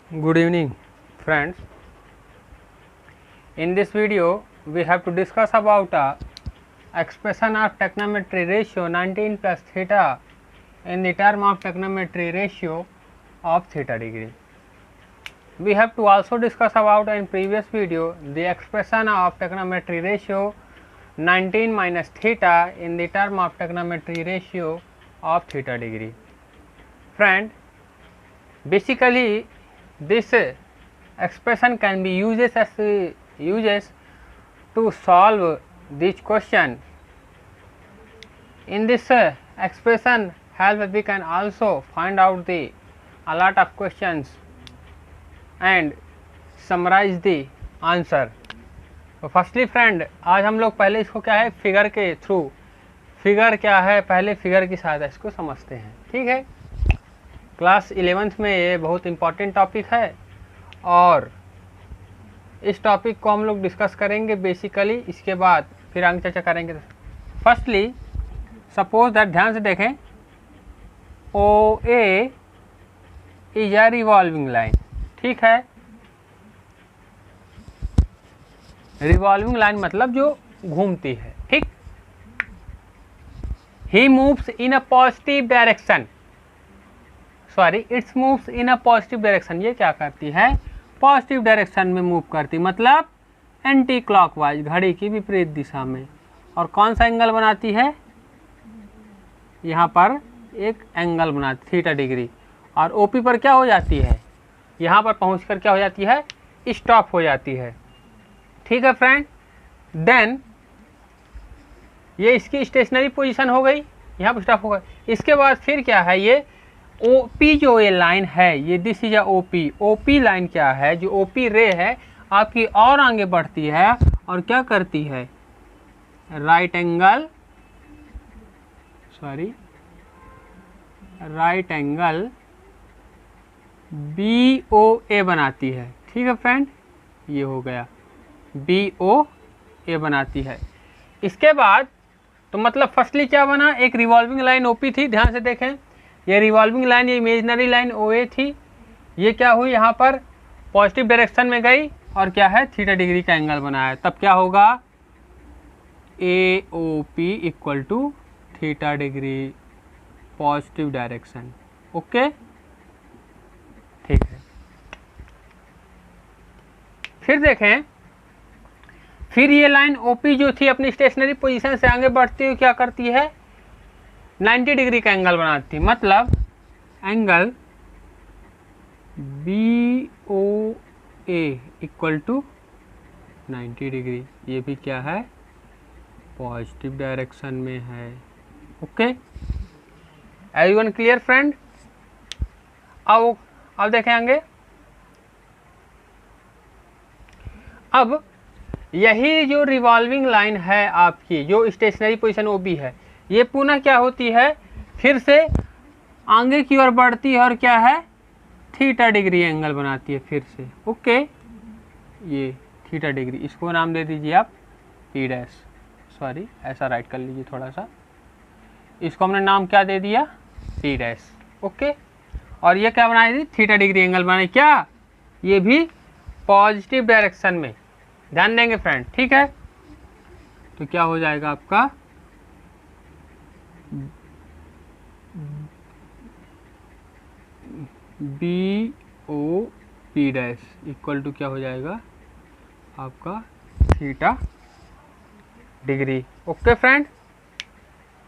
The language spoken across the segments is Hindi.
Good evening, friends. In this video, we have to discuss about expression of trigonometry ratio 19 plus theta in the term of trigonometry ratio of theta degree. We have to also discuss about in previous video the expression of trigonometry ratio 19 minus theta in the term of trigonometry ratio of theta degree. Friend, basically this expression can be used to solve this question. In this expression help we can also find out a lot of questions and summarize the answer. तो फर्स्टली फ्रेंड, आज हम लोग पहले इसको क्या है फिगर के थ्रू, फिगर क्या है पहले फिगर की सहायता इसको समझते हैं. ठीक है, क्लास 11th में ये बहुत इम्पॉर्टेंट टॉपिक है और इस टॉपिक को हम लोग डिस्कस करेंगे बेसिकली. इसके बाद फिर आगे चर्चा करेंगे. फर्स्टली सपोज दैट, ध्यान से देखें, ओ ए इज अ रिवॉल्विंग लाइन. ठीक है, रिवॉल्विंग लाइन मतलब जो घूमती है. ठीक, he moves in a positive direction, sorry it's moves in a positive direction. ये क्या करती है, पॉजिटिव डायरेक्शन में मूव करती, मतलब एंटी क्लॉकवाइज, घड़ी की विपरीत दिशा में. और कौन सा एंगल बनाती है, यहाँ पर एक एंगल बनाती थीटा डिग्री. और ओपी पर क्या हो जाती है, यहाँ पर पहुँचकर क्या हो जाती है, स्टॉप हो जाती है. ठीक है फ्रेंड, देन ये इसकी स्टेशनरी पोजीशन हो गई, यहाँ पर स्टॉप हो गई. इसके बाद फिर क्या है, ये ओपी जो ये लाइन है, ये this is a OP. OP line क्या है, जो ओपी रे है आपकी और आगे बढ़ती है और क्या करती है, right angle, sorry right angle B O A बनाती है. ठीक है फ्रेंड, ये हो गया बी ओ ए बनाती है. इसके बाद तो मतलब फर्स्टली क्या बना, एक रिवॉल्विंग लाइन ओपी थी. ध्यान से देखें, ये रिवॉल्विंग लाइन, ये इमेजिनरी लाइन ओ ए थी. ये क्या हुई, यहाँ पर पॉजिटिव डायरेक्शन में गई और क्या है, थीटा डिग्री का एंगल बनाया. तब क्या होगा, A O P equal to theta degree positive direction. Okay, ठीक है. फिर देखें, फिर ये लाइन ओपी जो थी अपनी स्टेशनरी पोजीशन से आगे बढ़ती हुई क्या करती है, 90 डिग्री का एंगल बनाती. मतलब angle B O A equal to 90 degree. ये भी क्या है, पॉजिटिव डायरेक्शन में है. Okay, everyone clear friend. अब देखें आगे. अब यही जो रिवॉल्विंग लाइन है आपकी, जो स्टेशनरी पोजीशन ओ बी है, ये पुनः क्या होती है, फिर से आगे की ओर बढ़ती है और क्या है, थीटा डिग्री एंगल बनाती है फिर से. ओके, ये थीटा डिग्री, इसको नाम दे दीजिए आप पी डैश, सॉरी ऐसा राइट कर लीजिए थोड़ा सा. इसको हमने नाम क्या दे दिया, पी डैश. ओके, और ये क्या बनाई थी, थीटा डिग्री एंगल बनाई. क्या, ये भी पॉजिटिव डायरेक्शन में. ध्यान देंगे फ्रेंड. ठीक है, तो क्या हो जाएगा आपका, B O P dash equal to क्या हो जाएगा आपका, theta degree. Okay friend,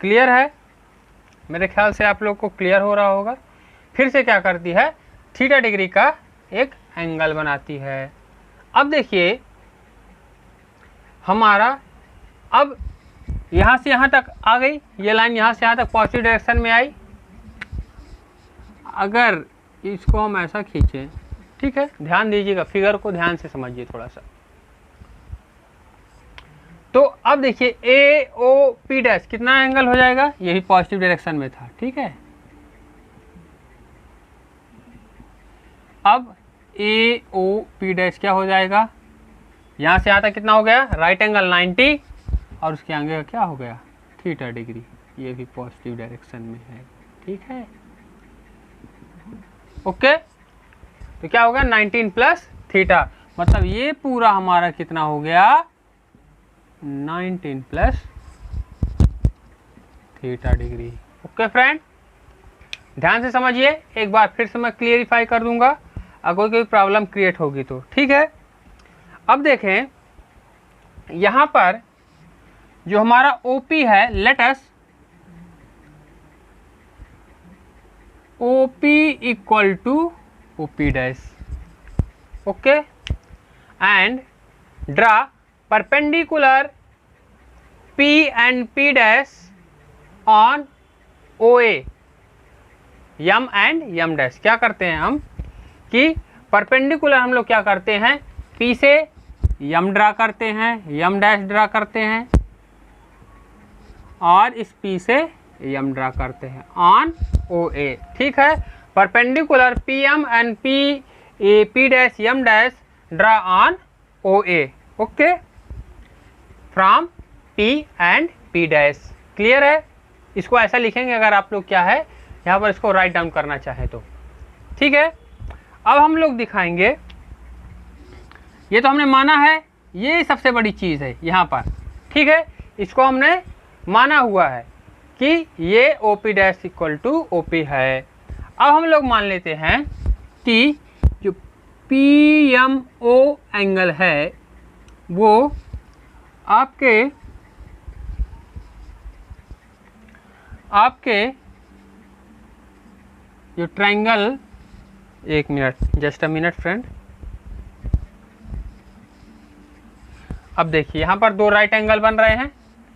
clear है, मेरे ख्याल से आप लोग को क्लियर हो रहा होगा. फिर से क्या करती है, थीटा डिग्री का एक एंगल बनाती है. अब देखिए हमारा, अब यहाँ से यहाँ तक आ गई ये लाइन, यहाँ से यहाँ तक पॉजिटिव डायरेक्शन में आई. अगर इसको हम ऐसा खींचें, ठीक है, ध्यान दीजिएगा, फिगर को ध्यान से समझिए थोड़ा सा. तो अब देखिए ए ओ पी डैश कितना एंगल हो जाएगा, ये भी पॉजिटिव डायरेक्शन में था. ठीक है, अब ए ओ पी डैश क्या हो जाएगा, यहाँ से यहाँ तक कितना हो गया, राइट एंगल 90 और उसके आगे का क्या हो गया, थीटा डिग्री. ये भी पॉजिटिव डायरेक्शन में है. ठीक है, ओके. तो क्या होगा 19 प्लस थीटा, मतलब ये पूरा हमारा कितना हो गया 19 plus theta degree. Okay friend, ध्यान से समझिए, एक बार फिर से मैं क्लियरिफाई कर दूंगा अगर कोई प्रॉब्लम क्रिएट होगी तो। ठीक है, अब देखें यहाँ पर जो हमारा OP है, let us OP equal to OP dash. Okay, and draw perpendicular P and P dash on OA, M and M dash. क्या करते हैं हम कि परपेंडिकुलर हम लोग क्या करते हैं, P से यम ड्रा करते हैं, यम डैश ड्रा करते हैं, और इस P से यम ड्रा करते हैं ऑन OA। ठीक है, perpendicular PM and P dash M dash draw on OA। Okay, from P and P dash. Clear है, इसको ऐसा लिखेंगे अगर आप लोग क्या है यहाँ पर इसको राइट डाउन करना चाहे तो। ठीक है, अब हम लोग दिखाएंगे, ये तो हमने माना है, ये सबसे बड़ी चीज़ है यहाँ पर। ठीक है, इसको हमने माना हुआ है कि ये OP dash equal to OP है। अब हम लोग मान लेते हैं कि जो PMO एंगल है वो आपके जो ट्रायंगल, एक minute, just a minute friend. अब देखिए यहाँ पर दो राइट एंगल बन रहे हैं,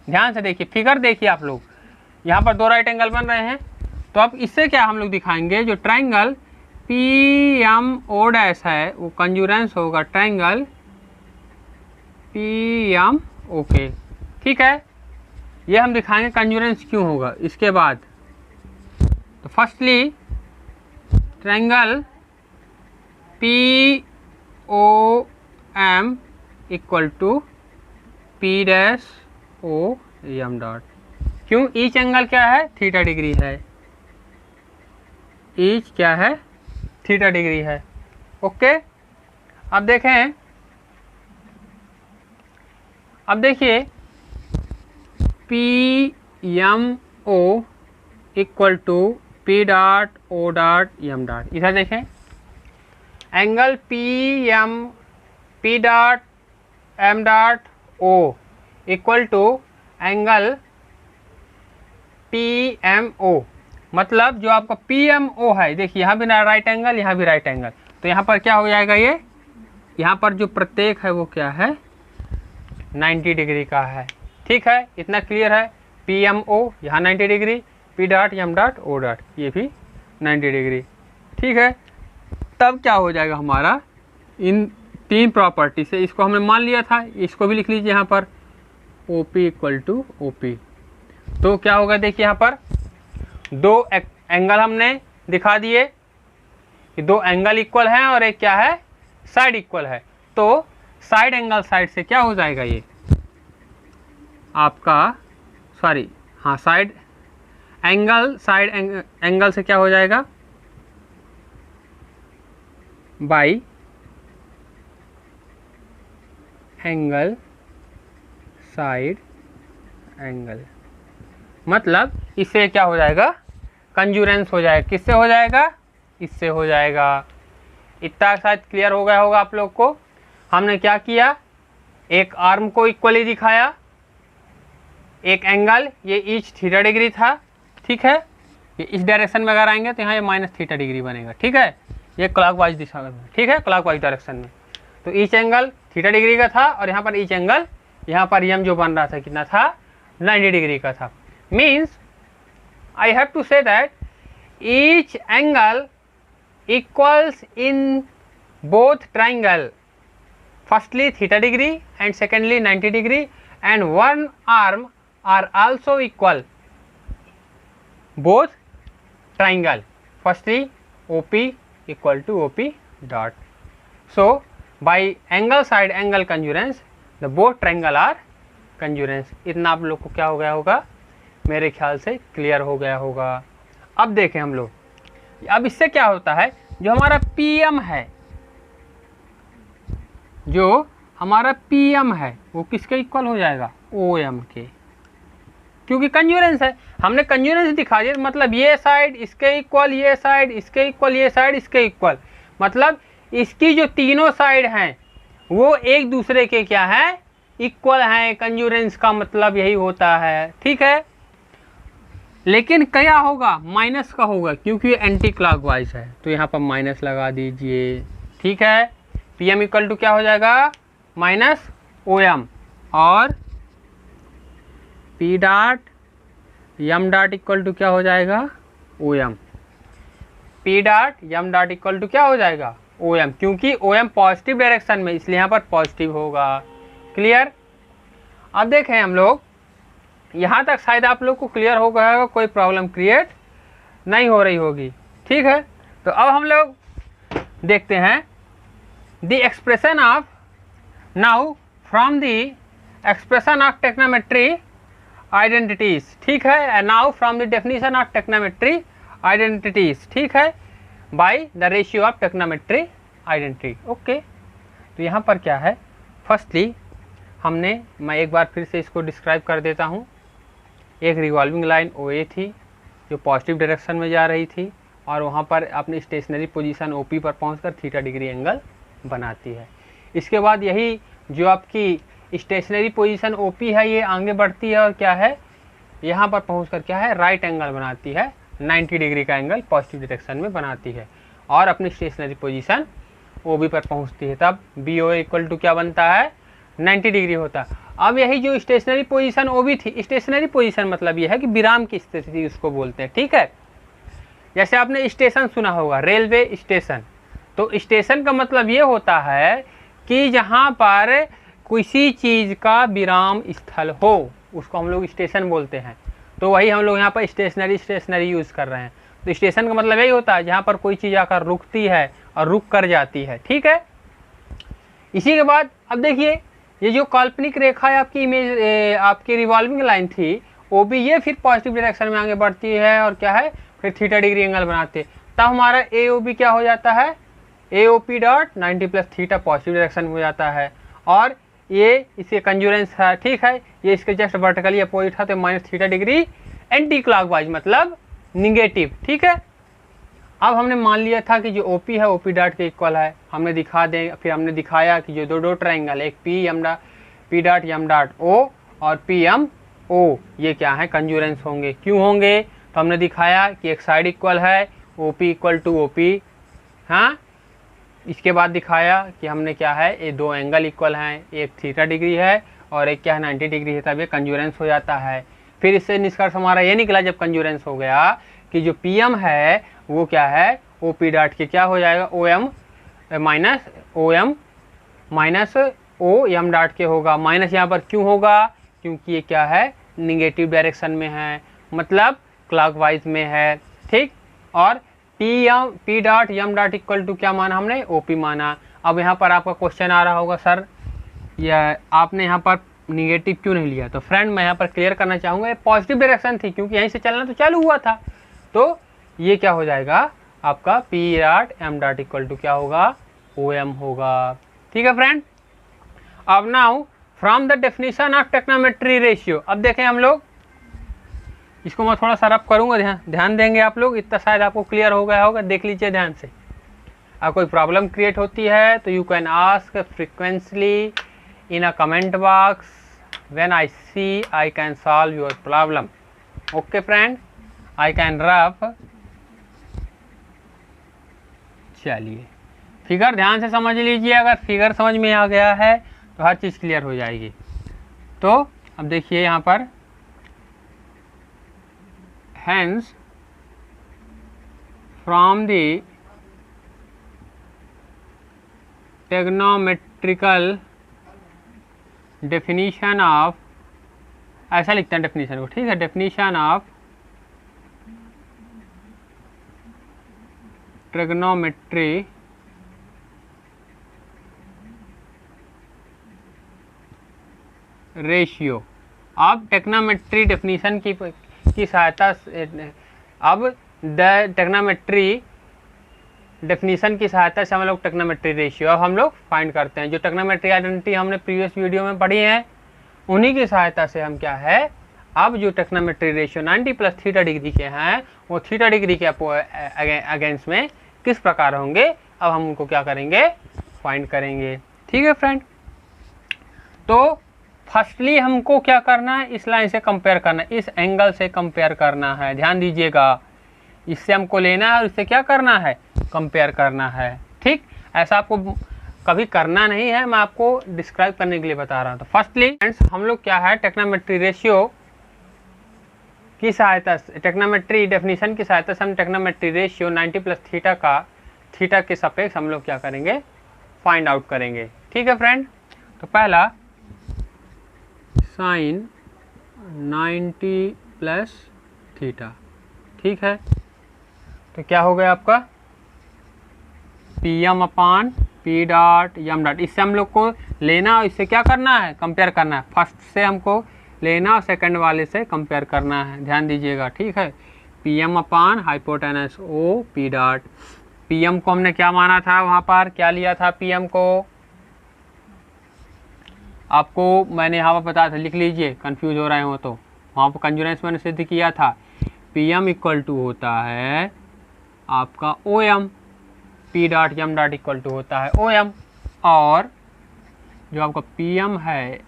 ध्यान से देखिए, फिगर देखिए आप लोग, यहाँ पर दो राइट एंगल बन रहे हैं। तो अब इससे क्या हम लोग दिखाएंगे, जो ट्रायंगल PMO डैश है वो कंजूरेंस होगा ट्रायंगल PMOK। ठीक है, ये हम दिखाएंगे कंजूरेंस क्यों होगा इसके बाद। तो firstly triangle POM equal to P dash O M dot. क्यों, ईच एंगल क्या है, थीटा डिग्री है, ईच क्या है, थीटा डिग्री है। ओके, अब देखें, अब देखिए PMO equal to P dot O dot M dot. इधर देखें, angle P dot M dot O equal to angle PMO, मतलब जो आपका PMO है, देखिए यहाँ भी राइट एंगल, यहाँ भी राइट एंगल, तो यहाँ पर क्या हो जाएगा, ये यहाँ पर जो प्रत्येक है वो क्या है 90 डिग्री का है। ठीक है, इतना क्लियर है। PMO यहाँ 90 degree, P dot M dot O dot ये भी 90 डिग्री। ठीक है, तब क्या हो जाएगा हमारा, इन तीन प्रॉपर्टी से, इसको हमने मान लिया था, इसको भी लिख लीजिए यहाँ पर OP इक्वल टू OP। तो क्या होगा, देखिए यहाँ पर दो एंगल हमने दिखा दिए कि दो एंगल इक्वल हैं और एक क्या है, साइड इक्वल है। तो साइड एंगल साइड से क्या हो जाएगा, ये आपका, सॉरी, हाँ, साइड एंगल से क्या हो जाएगा, बाई एंगल साइड एंगल, मतलब इससे क्या हो जाएगा, कंजूरेंस हो जाएगा। किससे हो जाएगा, इससे हो जाएगा। इतना शायद क्लियर हो गया होगा आप लोग को। हमने क्या किया, एक आर्म को इक्वली दिखाया, एक एंगल, ये ईच थीटा डिग्री था। ठीक है, ये इस डायरेक्शन में अगर आएंगे तो यहाँ ये माइनस थीटा डिग्री बनेगा। ठीक है, ये क्लॉकवाइज दिशा में, ठीक है, क्लॉकवाइज डायरेक्शन में। तो ईच एंगल थीटा डिग्री का था और यहाँ पर ईच एंगल, यहाँ पर यम जो बन रहा था कितना था, 90 डिग्री का था। Means I have to say that each angle equals in both triangle, firstly theta degree and secondly 90 degree, and one arm are also equal both triangle, firstly OP equal to OP dot. So by angle side angle congruence the both triangle are congruence. इतना आप लोग को क्या हो गया होगा, मेरे ख्याल से क्लियर हो गया होगा। अब देखें हम लोग, अब इससे क्या होता है, जो हमारा PM है जो हमारा पी एम है वो किसके इक्वल हो जाएगा, ओ एम के, क्योंकि कंजूरेंस है। हमने कंजूरेंस दिखा दिया, मतलब ये साइड इसके इक्वल, ये साइड इसके इक्वल, ये साइड इसके इक्वल, मतलब इसकी जो तीनों साइड हैं वो एक दूसरे के क्या है, इक्वल हैं। कंजूरेंस का मतलब यही होता है, ठीक है। लेकिन क्या होगा, माइनस का होगा, क्योंकि एंटी क्लॉकवाइज है, तो यहाँ पर माइनस लगा दीजिए, ठीक है। पी एम इक्वल टू क्या हो जाएगा, माइनस ओ एम, और P dot M dot equal to क्या हो जाएगा, O M. P dot M dot equal to क्या हो जाएगा, ओ एम, क्योंकि ओ एम पॉजिटिव डायरेक्शन में, इसलिए यहाँ पर पॉजिटिव होगा। क्लियर। अब देखें हम लोग, यहाँ तक शायद आप लोग को क्लियर हो गया होगा, कोई प्रॉब्लम क्रिएट नहीं हो रही होगी, ठीक है। तो अब हम लोग देखते हैं the expression of, now from the expression of टेक्नोमेट्री identities, ठीक है। Now from the definition of टेक्नोमेट्री identities, ठीक है, by the ratio of टेक्नोमेट्री identity, okay. तो यहाँ पर क्या है, फर्स्टली हमने, मैं एक बार फिर से इसको डिस्क्राइब कर देता हूँ। एक रिवॉल्विंग लाइन ओ ए थी जो पॉजिटिव डायरेक्शन में जा रही थी, और वहाँ पर अपनी स्टेशनरी पोजीशन ओ पी पर पहुँचकर थीटा डिग्री एंगल बनाती है। इसके बाद यही जो आपकी स्टेशनरी पोजीशन ओ पी है, ये आगे बढ़ती है और क्या है, यहाँ पर पहुँचकर क्या है, राइट एंगल बनाती है, 90 डिग्री का एंगल पॉजिटिव डायरेक्शन में बनाती है, और अपनी स्टेशनरी पोजीशन ओ बी पर पहुँचती है। तब बी ओ इक्वल टू क्या बनता है, 90 डिग्री होता है। अब यही जो स्टेशनरी पोजीशन ओ बी थी, स्टेशनरी पोजीशन मतलब ये है कि विराम की स्थिति उसको बोलते हैं, ठीक है। जैसे आपने स्टेशन सुना होगा, रेलवे स्टेशन, तो स्टेशन का मतलब ये होता है कि जहाँ पर किसी चीज़ का विराम स्थल हो, उसको हम लोग स्टेशन बोलते हैं। तो वही हम लोग यहाँ पर स्टेशनरी यूज़ कर रहे हैं। तो स्टेशन का मतलब यही होता है जहाँ पर कोई चीज़ आकर रुकती है और रुक कर जाती है, ठीक है। इसी के बाद अब देखिए, ये जो काल्पनिक रेखा है आपकी इमेज, आपकी रिवॉल्विंग लाइन थी वो भी, ये फिर पॉजिटिव डायरेक्शन में आगे बढ़ती है और क्या है, फिर थीटा डिग्री एंगल बनाती है। तब हमारा ए ओ बी क्या हो जाता है, A O P dot 90 plus theta positive direction में हो जाता है, और ये इसके कंजूरेंस है, ठीक है। ये इसके जस्ट वर्टिकली अपोजिट है, तो minus theta degree anti clockwise मतलब निगेटिव, ठीक है। अब हमने मान लिया था कि जो ओ पी है ओ पी डॉट के इक्वल है, हमने दिखा दें, फिर हमने दिखाया कि जो दो ट्रायंगल, एक P dot M dot O और पी एम ओ, ये क्या है, कंजूरेंस होंगे। क्यों होंगे, तो हमने दिखाया कि एक साइड इक्वल है, O P equal to O P, हाँ। इसके बाद दिखाया कि हमने क्या है, ये दो एंगल इक्वल हैं, एक थीटा डिग्री है और एक क्या है 90 डिग्री है, तब ये कंजूरेंस हो जाता है। फिर इससे निष्कर्ष हमारा ये निकला जब कंजूरेंस हो गया कि जो पी एम है वो क्या है, ओ पी डॉट के क्या हो जाएगा, O M minus O M dot के होगा। माइनस यहाँ पर क्यों होगा, क्योंकि ये क्या है, निगेटिव डायरेक्शन में है, मतलब क्लॉकवाइज में है, ठीक। और P dot M dot equal to क्या माना हमने, ओ पी माना। अब यहाँ पर आपका क्वेश्चन आ रहा होगा, सर या आपने यहाँ पर निगेटिव क्यों नहीं लिया। तो फ्रेंड मैं यहाँ पर क्लियर करना चाहूँगा, ये पॉजिटिव डायरेक्शन थी, क्योंकि यहीं से चलना तो चालू हुआ था, तो ये क्या हो जाएगा आपका P dot M dot equal to क्या होगा, ओ एम होगा, ठीक है फ्रेंड। अब now from the definition of trigonometry ratio, अब देखें हम लोग, इसको मैं थोड़ा सा रब करूँगा, ध्यान देंगे आप लोग, इतना शायद आपको क्लियर हो गया होगा, देख लीजिए ध्यान से। अब कोई प्रॉब्लम क्रिएट होती है तो you can ask frequently in a comment box, when I see I can solve your problem, okay friend, I can rub. चलिए फिगर ध्यान से समझ लीजिए, अगर फिगर समझ में आ गया है तो हर चीज़ क्लियर हो जाएगी। तो अब देखिए यहाँ पर, hence from the trigonometrical definition of, ऐसा लिखते हैं डेफिनेशन को, ठीक है, डेफिनेशन ऑफ ट्रिग्नोमेट्री रेशियो। अब टेक्नोमेट्री डेफिनेशन की सहायता से, अब द टेक्नोमेट्री डेफिनीशन की सहायता से हम लोग टेक्नोमेट्री रेशियो अब हम लोग फाइंड करते हैं। जो टेक्नोमेट्री आइडेंटिटी हमने प्रीवियस वीडियो में पढ़ी है उन्हीं की सहायता से हम क्या है अब जो टेक्नोमेट्री रेशियो 90 प्लस थीटा डिग्री के हैं वो थीटा डिग्री के अगेंस्ट में किस प्रकार होंगे अब हम उनको क्या करेंगे फाइंड करेंगे। ठीक है फ्रेंड, तो फर्स्टली हमको क्या करना है इस लाइन से कंपेयर करना है, इस एंगल से कंपेयर करना है। ध्यान दीजिएगा, इससे हमको लेना है और इससे क्या करना है कंपेयर करना है। ठीक, ऐसा आपको कभी करना नहीं है, मैं आपको डिस्क्राइब करने के लिए बता रहा हूँ। तो फर्स्टली फ्रेंड्स हम लोग क्या है टेक्नोमेट्री रेशियो की सहायता से, टेक्नोमेट्री डेफिनेशन की सहायता से हम टेक्नोमेट्री रेशियो 90 प्लस थीटा का थीटा के सापेक्ष हम लोग क्या करेंगे फाइंड आउट करेंगे। ठीक है फ्रेंड, तो पहला साइन 90 प्लस थीटा। ठीक है, तो क्या हो गया आपका P M upon P dot M dot. इससे हम लोग को लेना और इससे क्या करना है कंपेयर करना है। फर्स्ट से हमको लेना और सेकंड वाले से कंपेयर करना है, ध्यान दीजिएगा। ठीक है, P M upon hypotenuse O P dot. P M को हमने क्या माना था, वहाँ पर क्या लिया था पी एम को, आपको मैंने यहाँ पर बताया था, लिख लीजिए कंफ्यूज हो रहे हो तो। वहाँ पर कंजूरेंस मैंने सिद्ध किया था, पी एम इक्वल टू होता है आपका O M, P dot M dot equal to होता है ओ एम, और जो आपका पी एम है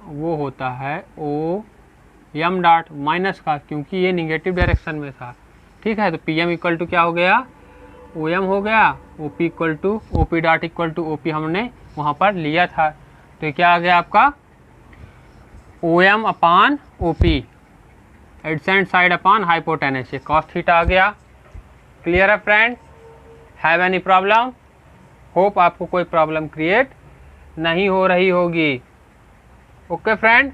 वो होता है ओ एम डॉट माइनस का, क्योंकि ये निगेटिव डायरेक्शन में था। ठीक है, तो पी एम इक्वल टू क्या हो गया ओ एम हो गया, O P equal to O P dot equal to O P हमने वहाँ पर लिया था। तो क्या आ गया आपका O M upon O P adjacent side अपान हाइपोटेनस, ये कॉस थीटा आ गया। क्लियर है friend, have any problem? Hope आपको कोई प्रॉब्लम क्रिएट नहीं हो रही होगी। Okay friend,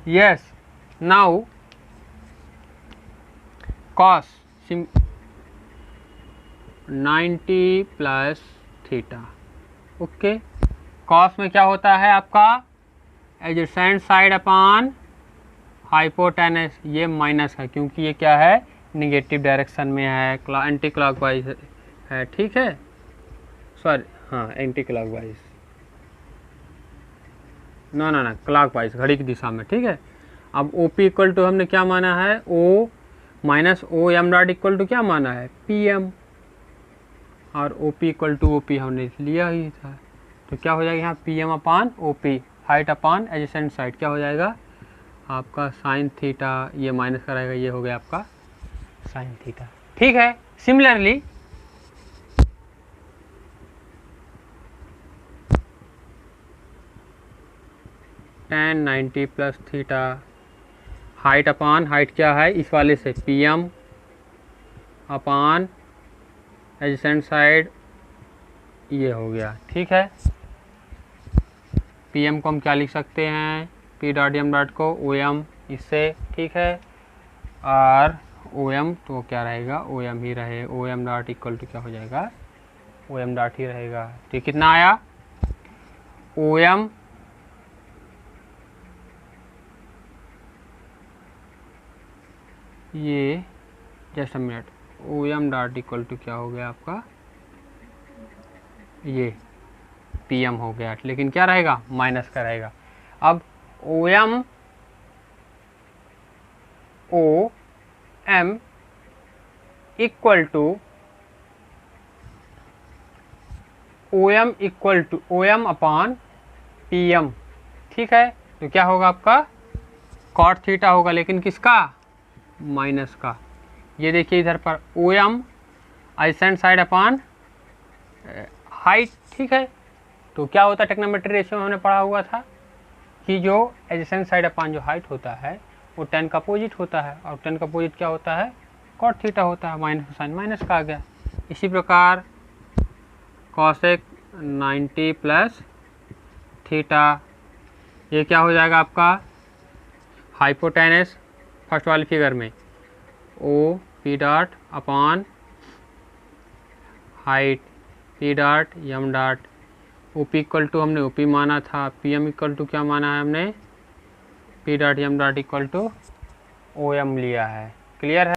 yes, now cos 90 plus theta. Okay, cos में क्या होता है आपका एडजेसेंट साइड अपान हाइपोटेनस, ये माइनस है क्योंकि ये क्या है निगेटिव डायरेक्शन में है, एंटी क्लॉकवाइज है। ठीक है, सॉरी, हाँ एंटी क्लॉकवाइज, ना क्लॉकवाइज, घड़ी की दिशा में। ठीक है, अब ओ पी इक्वल टू हमने क्या माना है O minus O M dot equal to क्या माना है पी एम, और O P equal to O P हमने लिया ही था। तो क्या हो जाएगा यहाँ P M upon O P height upon adjacent side क्या हो जाएगा आपका साइन थीटा, ये माइनस कराएगा, ये हो गया आपका साइन थीटा। ठीक है, similarly tan 90 plus theta height upon height क्या है इस वाले से P M upon adjacent side, ये हो गया। ठीक है, पी एम को हम क्या लिख सकते हैं पी डॉट एम डॉट को ओ एम इससे। ठीक है, और ओ एम तो क्या रहेगा ओ एम ही रहे, O M dot equal to क्या हो जाएगा ओ एम डॉट ही रहेगा। ठीक, कितना आया ओ एम ये just a minute, O M dot equal to क्या हो गया आपका ये पी एम हो गया, लेकिन क्या रहेगा माइनस का रहेगा। अब O M equal to O M upon P M. ठीक है, तो क्या होगा आपका कॉट थीटा होगा, लेकिन किसका माइनस का। ये देखिए इधर पर ओ एम एडजेसेंट साइड अपान हाइट। ठीक है, तो क्या होता है टेक्नोमेट्री रेशियो में हमने पढ़ा हुआ था कि जो एडजेसेंट साइड अपान जो हाइट होता है वो टेन का अपोजिट होता है, और टेन का अपोजिट क्या होता है कॉट थीटा होता है, माइनस साइन माइनस का आ गया। इसी प्रकार कॉसेक 90 प्लस थीटा, ये क्या हो जाएगा आपका हाइपोटेनस फर्स्ट वाली फिगर में O P dot upon height P dot M dot, O P equal to हमने ओ पी माना था, पी एम इक्वल टू क्या माना है हमने P dot M dot equal to O M लिया है। क्लियर है?